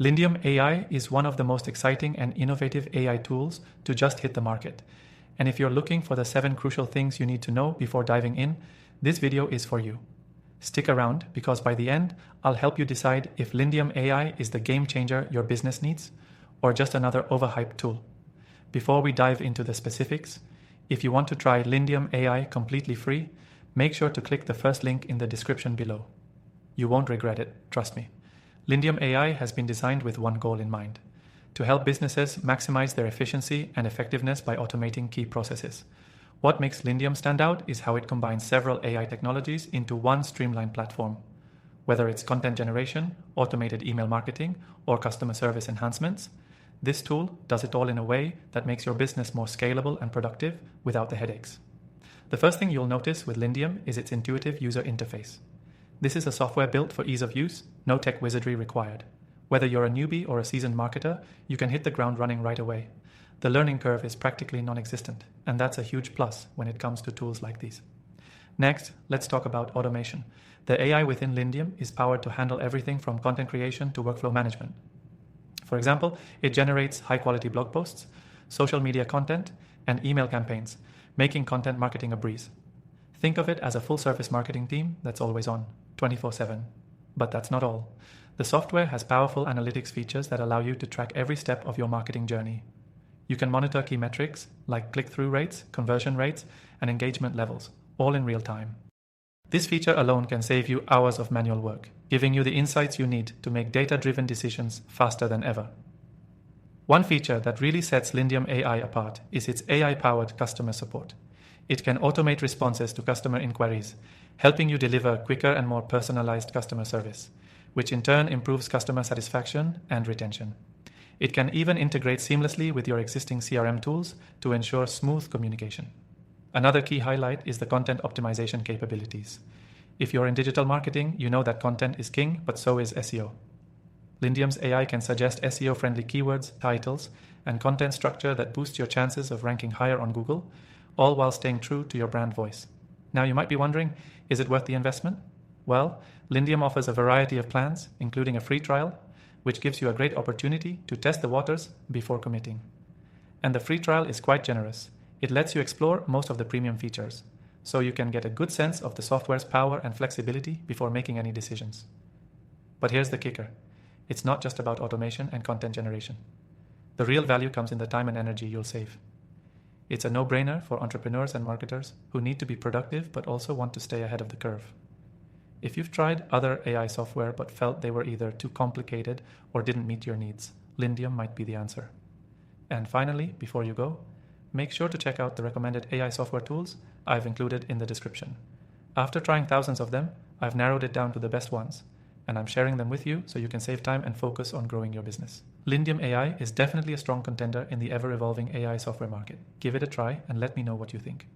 Lyndium AI is one of the most exciting and innovative AI tools to just hit the market. And if you're looking for the 7 crucial things you need to know before diving in, this video is for you. Stick around because by the end, I'll help you decide if Lyndium AI is the game changer your business needs or just another overhyped tool. Before we dive into the specifics, if you want to try Lyndium AI completely free, make sure to click the first link in the description below. You won't regret it, trust me. Lyndium AI has been designed with one goal in mind: to help businesses maximize their efficiency and effectiveness by automating key processes. What makes Lyndium stand out is how it combines several AI technologies into one streamlined platform. Whether it's content generation, automated email marketing, or customer service enhancements, this tool does it all in a way that makes your business more scalable and productive without the headaches. The first thing you'll notice with Lyndium is its intuitive user interface. This is a software built for ease of use, no tech wizardry required. Whether you're a newbie or a seasoned marketer, you can hit the ground running right away. The learning curve is practically non-existent, and that's a huge plus when it comes to tools like these. Next, let's talk about automation. The AI within Lyndium is powered to handle everything from content creation to workflow management. For example, it generates high-quality blog posts, social media content, and email campaigns, making content marketing a breeze. Think of it as a full-service marketing team that's always on, 24/7. But that's not all. The software has powerful analytics features that allow you to track every step of your marketing journey. You can monitor key metrics like click-through rates, conversion rates, and engagement levels, all in real time. This feature alone can save you hours of manual work, giving you the insights you need to make data-driven decisions faster than ever. One feature that really sets Lyndium AI apart is its AI-powered customer support. It can automate responses to customer inquiries, helping you deliver quicker and more personalized customer service, which in turn improves customer satisfaction and retention. It can even integrate seamlessly with your existing CRM tools to ensure smooth communication. Another key highlight is the content optimization capabilities. If you're in digital marketing, you know that content is king, but so is SEO. Lyndium's AI can suggest SEO-friendly keywords, titles, and content structure that boosts your chances of ranking higher on Google, all while staying true to your brand voice. Now you might be wondering, is it worth the investment? Well, Lyndium offers a variety of plans, including a free trial, which gives you a great opportunity to test the waters before committing. And the free trial is quite generous. It lets you explore most of the premium features, so you can get a good sense of the software's power and flexibility before making any decisions. But here's the kicker. It's not just about automation and content generation. The real value comes in the time and energy you'll save. It's a no-brainer for entrepreneurs and marketers who need to be productive but also want to stay ahead of the curve. If you've tried other AI software but felt they were either too complicated or didn't meet your needs, Lyndium might be the answer. And finally, before you go, make sure to check out the recommended AI software tools I've included in the description. After trying thousands of them, I've narrowed it down to the best ones, and I'm sharing them with you so you can save time and focus on growing your business. Lyndium AI is definitely a strong contender in the ever-evolving AI software market. Give it a try and let me know what you think.